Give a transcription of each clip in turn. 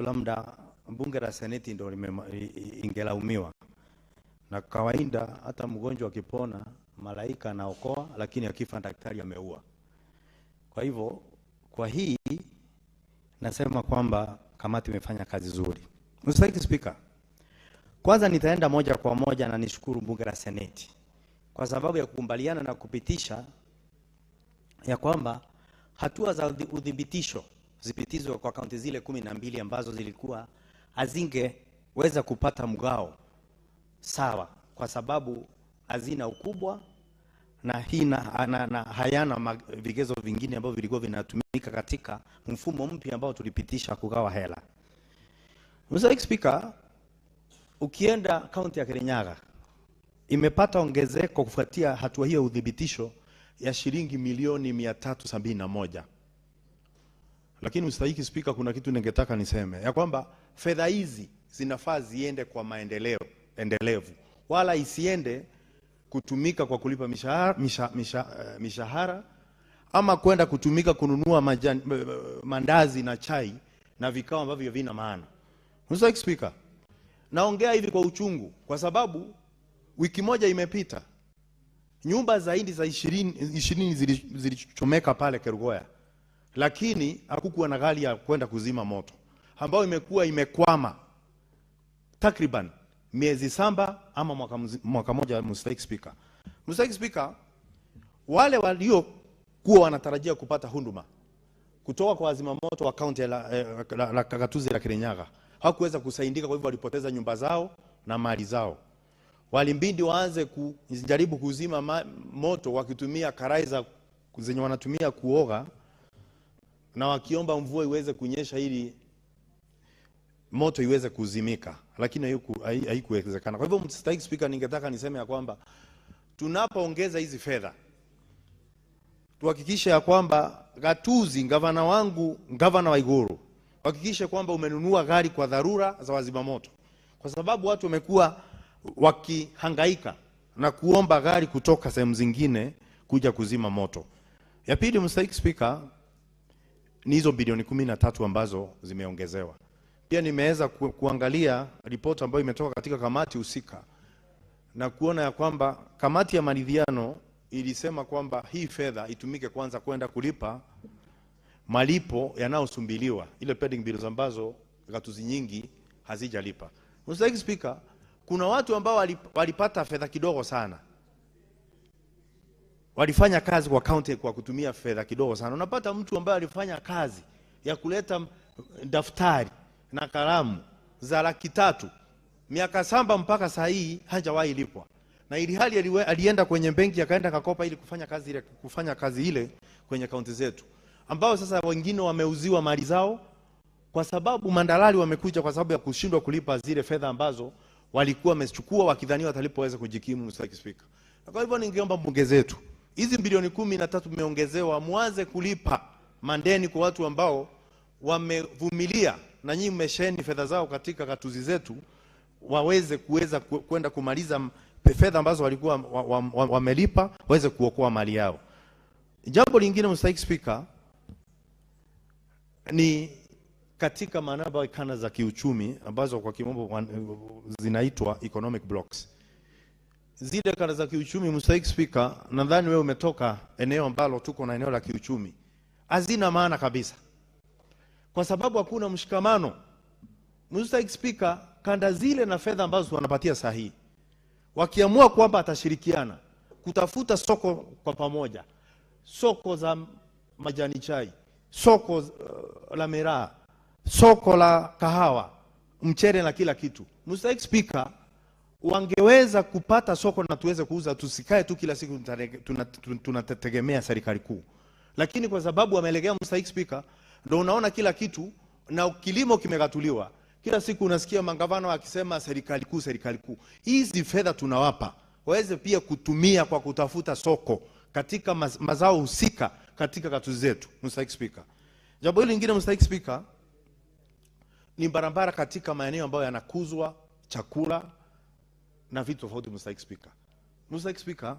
labda bunge la seneti ndio ingelaumiwa. Na kawaida hata mgonjwa akipona malaika anaokoa, lakini akifa daktari ameua. Kwa hivyo kwa hii nasema kwamba kamati imefanya kazi nzuri. Mr. Speaker, kwanza nitaenda moja kwa moja na nishukuru bunge la seneti kwa sababu ya kukubaliana na kupitisha ya kwamba hatua za udhibitisho zipitizwe kwa kaunti zile 12 ambazo zilikuwa hazingeweza kupata mgao sawa kwa sababu hazina ukubwa na hayana vigezo vingine ambavyo vilikuwa vinatumika katika mfumo mpya ambao tulipitisha kugawa hela. Mr. Speaker, ukienda kaunti ya Kirinyaga imepata ongezeko kufuatia hatua hiyo udhibitisho ya shilingi milioni 371. Lakini Mr. Speaker, kuna kitu ningetaka niseme ya kwamba fedha hizi zinafaa ziende kwa maendeleo endelevu, wala isiende kutumika kwa kulipa mishahara ama kwenda kutumika kununua mandazi na chai na vikao ambavyo vina maana. Mr. Speaker, naongea hivi kwa uchungu kwa sababu wiki moja imepita nyumba zaidi za 20 zilichomeka pale Kerugoya, lakini hakukuwa na gari ya kwenda kuzima moto ambao imekuwa imekwama takriban miezi saba ama mwaka moja. Mr. Speaker, Mr. Speaker, wale walio kuwa wanatarajia kupata huduma kutoka kwa wazima moto wa kaunti la Gatuzi la Kirinyaga hawakuweza kusaidika, kwa hivyo walipoteza nyumba zao na mali zao. Walimbindi waanze kujaribu kuzima moto wakitumia karai za zenye wanatumia kuoga na wakiomba mvua iweze kunyesha ili moto iweze kuzimika, lakini haikuwezekana. Kwa hivyo Mr. Speaker, ningetaka niseme ya kwamba tunapoongeza hizi fedha tuhakikishe ya kwamba Gatuzi, gavana wangu, gavana Waiguru, hakikishe kwamba umenunua gari kwa dharura za wazima moto, kwa sababu watu wamekuwa wakihangaika na kuomba gari kutoka sehemu zingine kuja kuzima moto. Ya pili Mr. Speaker, ni hizo bilioni 13 ambazo zimeongezewa. Pia nimeweza kuangalia ripoti ambayo imetoka katika kamati husika na kuona ya kwamba kamati ya maridhiano ilisema kwamba hii fedha itumike kwanza kwenda kulipa malipo yanayosumbiliwa, ile pending bills ambazo Gatuzi nyingi hazijalipa. Mr. Speaker, kuna watu ambao walipata fedha kidogo sana, walifanya kazi kwa county kwa kutumia fedha kidogo sana. Unapata mtu ambaye alifanya kazi ya kuleta daftari na kalamu za 300,000 miaka 7 mpaka saa hii hajawahi lipwa, na ili hali alienda kwenye benki akaenda kakopa ili kufanya kazi ile kwenye kaunti zetu, ambao sasa wengine wameuziwa mali zao kwa sababu mandalali wamekuja kwa sababu ya kushindwa kulipa zile fedha ambazo walikuwa wamechukua wakidhania watalipoweza kujikimu. Mr. Speaker, kwa hivyo ningeomba bunge zetu hizi bilioni 13 zimeongezewa, muanze kulipa mandeni kwa watu ambao wamevumilia na nyinyi mmesheni fedha zao katika Gatuzi zetu, waweze kwenda kumaliza fedha ambazo walikuwa wamelipa, waweze kuokoa mali yao. Jambo lingine Mr. Speaker, ni katika manaba kana za kiuchumi ambazo kwa kimombo zinaitwa economic blocks. Zile kana za kiuchumi Mr. Speaker, nadhani wewe umetoka eneo ambalo tuko na eneo la kiuchumi, hazina maana kabisa kwa sababu hakuna mshikamano. Mr. Speaker, kanda zile na fedha ambazo wanapatia sahihi, wakiamua kwamba atashirikiana kutafuta soko kwa pamoja, soko za majani chai, soko la miraa, soko la kahawa, mchere na kila kitu, Mr. Speaker, wangeweza kupata soko na tuweze kuuza, tusikae tu kila siku tunategemea serikali kuu. Lakini kwa sababu wamelegea Mr. Speaker, ndio unaona kila kitu na kilimo kimegatuliwa. Kila siku unasikia magavana wakisema serikali kuu, serikali kuu. Hizi fedha tunawapa waweze pia kutumia kwa kutafuta soko katika mazao husika katika Gatuzi zetu Mr. Speaker. Jambo hili lingine Mr. Speaker, ni barabara katika maeneo ambayo yanakuzwa chakula na vitu tofauti Mr. Speaker. Mr. Speaker,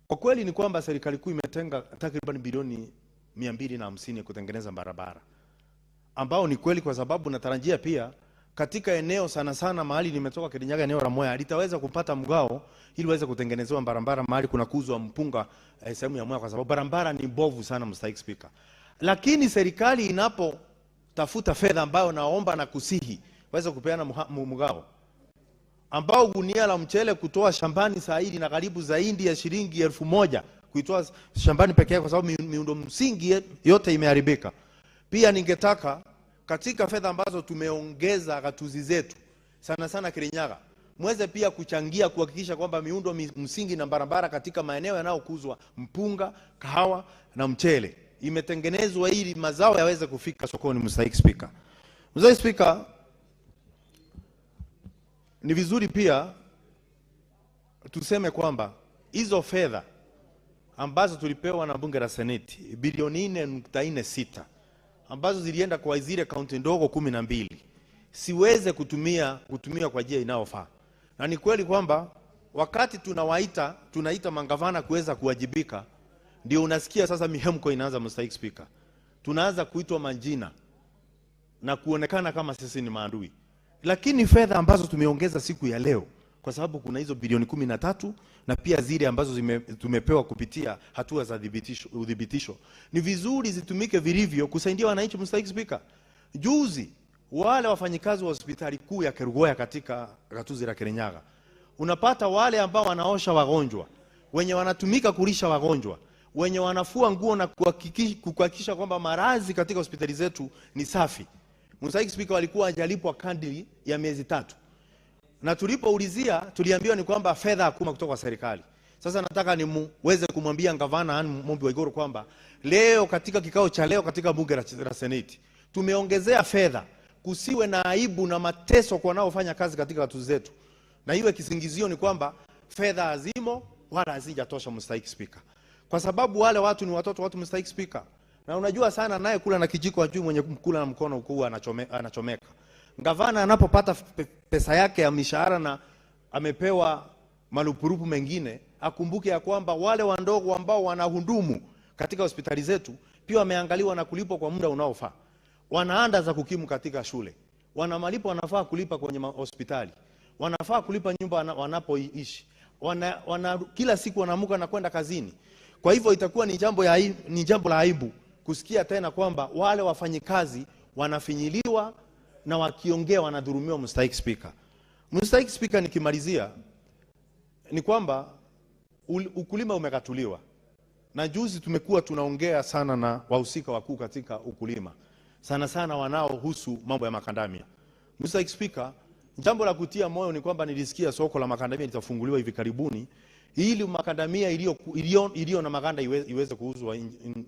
kwa kweli ni kwamba serikali kuu imetenga takriban bilioni 250 kutengeneza barabara ambao ni kweli, kwa sababu natarajia pia katika eneo sana sana mahali nimetoka Kirinyaga, eneo la Mwea, litaweza kupata mgao ili waweze kutengenezewa barabara mahali kuna kuzwa mpunga sehemu ya Mwea, kwa sababu barabara ni mbovu sana, Mr. Speaker. Lakini serikali inapotafuta fedha, ambayo naomba na kusihi waweze kupeana mgao, ambao gunia la mchele kutoa shambani zaidi na karibu zaidi ya shilingi 1000 kuitoa shambani pekee, kwa sababu miundo msingi yote imeharibika. Pia ningetaka katika fedha ambazo tumeongeza gatuzi zetu sana sana Kirinyaga, mweze pia kuchangia kuhakikisha kwamba miundo msingi na barabara katika maeneo yanayokuzwa mpunga, kahawa na mchele imetengenezwa ili mazao yaweze kufika sokoni. Mr. Speaker. Mr. Speaker, ni vizuri pia tuseme kwamba hizo fedha ambazo tulipewa na bunge la Seneti bilioni 4.46 ambazo zilienda kwa zile kaunti ndogo 12 siweze kutumia kwa njia inayofaa. Na ni kweli kwamba wakati tunaita mangavana kuweza kuwajibika, ndio unasikia sasa mihemko inaanza. Mr. Speaker, tunaanza kuitwa majina na kuonekana kama sisi ni maadui. Lakini fedha ambazo tumeongeza siku ya leo, kwa sababu kuna hizo bilioni 13 na pia zile ambazo tumepewa kupitia hatua za udhibitisho, ni vizuri zitumike vilivyo kusaidia wananchi. Mr. Speaker, juzi wale wafanyikazi wa hospitali kuu ya Kerugoya katika gatuzi la Kirinyaga, unapata wale ambao wanaosha wagonjwa, wenye wanatumika kulisha wagonjwa, wenye wanafua nguo na kuhakikisha kwamba marazi katika hospitali zetu ni safi, Mr. Speaker, walikuwa hajalipwa kadri ya miezi 3. Na tulipoulizia tuliambiwa ni kwamba fedha hakuna kutoka kwa serikali. Sasa nataka niweze kumwambia gavana Anne Mumbi Waiguru kwamba leo katika kikao cha leo katika bunge la Seneti tumeongezea fedha, kusiwe na aibu na mateso kwa wanaofanya kazi katika gatuzi zetu, na iwe kisingizio ni kwamba fedha hazimo wala hazijatosha. Mr. Speaker, kwa sababu wale watu ni watoto watu. Mr. Speaker, na unajua sana naye kula na kijiko ajui mwenye kula na mkono ukuu anachomeka. Gavana anapopata pesa yake ya mishahara na amepewa marupurupu mengine, akumbuke ya kwamba wale wandogo ambao wanahudumu katika hospitali zetu pia wameangaliwa na kulipwa kwa muda unaofaa. Wanaanda za kukimu katika shule, wana malipo wanafaa kulipa kwenye hospitali, wanafaa kulipa nyumba wanapoishi, kila siku wanaamuka na kwenda kazini. Kwa hivyo itakuwa ni jambo la aibu kusikia tena kwamba wale wafanyikazi wanafinyiliwa na wakiongea wanadhulumiwa. Mr. Speaker. Mr. Speaker, nikimalizia ni kwamba ukulima umekatuliwa, na juzi tumekuwa tunaongea sana na wahusika wakuu katika ukulima, sana sana wanaohusu mambo ya makandamia. Mr. Speaker, jambo la kutia moyo ni kwamba nilisikia soko la makandamia litafunguliwa hivi karibuni, ili makandamia iliyo na maganda iweze kuuzwa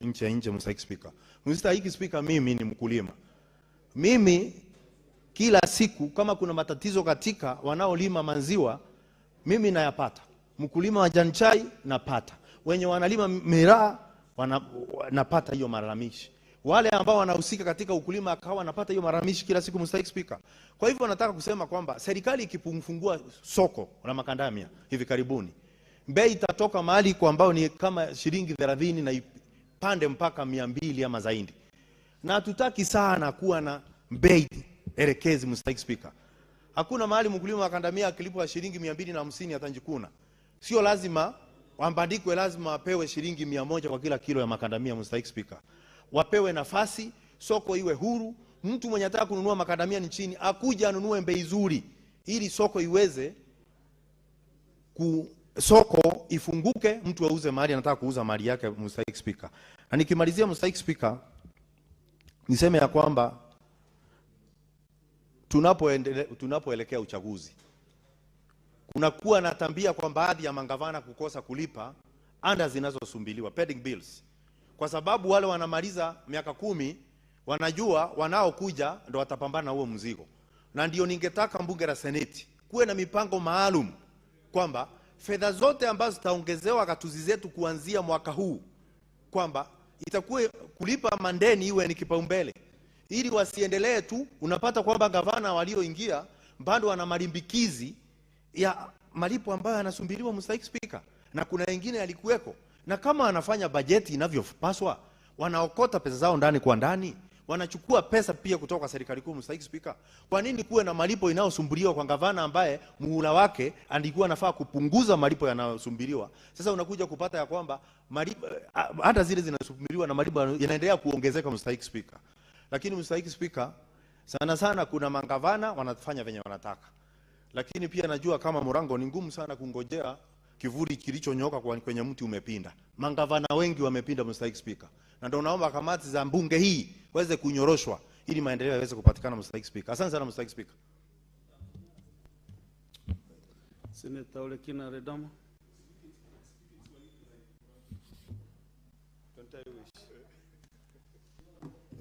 nje ya nje. Mr. Speaker. Mr. Speaker, mimi ni mkulima. Mimi kila siku kama kuna matatizo katika wanaolima maziwa, mimi nayapata. Mkulima wa janchai napata, wenye wanalima miraa napata hiyo malalamishi, wale ambao wanahusika katika ukulima akawa napata hiyo malalamishi kila siku. Mr. Speaker, kwa hivyo nataka kusema kwamba serikali ikifungua soko la makandamia hivi karibuni, bei itatoka mahali kwa ambao ni kama shilingi 30 na ipande mpaka 200 ama zaidi. Na hatutaki sana kuwa na bei elekezi. Mr. Speaker, hakuna mahali mkulima wa kandamia akilipwa shilingi 250 atanjikuna. Sio lazima wambandikwe, lazima wapewe shilingi 100 kwa kila kilo ya makandamia. Mr. Speaker, wapewe nafasi, soko iwe huru. Mtu mwenye anataka kununua makandamia nchini akuja anunue bei nzuri, ili soko iweze soko ifunguke, mtu auze mahali anataka kuuza mali yake. Mr. Speaker, na nikimalizia Mr. Speaker, niseme ya kwamba tunapoelekea uchaguzi, kunakuwa na tambia kwa baadhi ya mangavana kukosa kulipa anda zinazosumbiliwa, pending bills, kwa sababu wale wanamaliza miaka 10 wanajua wanaokuja ndo watapambana huo mzigo. Na ndio ningetaka bunge la Seneti kuwe na mipango maalum kwamba fedha zote ambazo zitaongezewa gatuzi zetu kuanzia mwaka huu, kwamba itakuwa kulipa mandeni iwe ni kipaumbele, ili wasiendelee tu. Unapata kwamba gavana walioingia bado wana malimbikizi ya malipo ambayo yanasumbiliwa. Mr. Speaker, na kuna wengine alikuweko, na kama anafanya bajeti inavyopaswa, wanaokota pesa zao ndani kwa ndani, wanachukua pesa pia kutoka kwa serikali kuu. Mstahiki Spika, kwa nini kuwe na malipo inayosumbuliwa kwa gavana ambaye muhula wake alikuwa anafaa kupunguza malipo yanayosumbuliwa? Sasa unakuja kupata ya kwamba malipo hata zile zinasumbuliwa na malipo yanaendelea kuongezeka, Mstahiki Spika. Lakini Mstahiki Spika, sana sana kuna mangavana wanafanya venye wanataka. Lakini pia najua kama Murango ni ngumu sana kungojea kivuli kilichonyoka kwenye mti umepinda. Mangavana wengi wamepinda, Mstahiki Spika. Na ndio naomba kamati za bunge hii waweze kunyoroshwa ili maendeleo yaweze kupatikana, Mstahiki Spika. Asante sana, Mstahiki Spika. Senator Ole Kina Redama.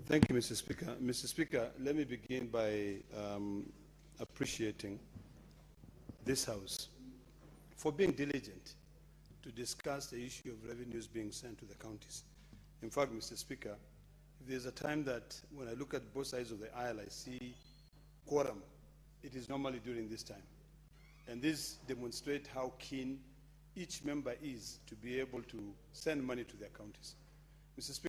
Thank you, Mr. Speaker. Mr. Speaker, let me begin by appreciating this House for being diligent to discuss the issue of revenues being sent to the counties. In fact, Mr. Speaker, if there's a time that when I look at both sides of the aisle, I see quorum, it is normally during this time. And this demonstrates how keen each member is to be able to send money to their counties. Mr. Speaker,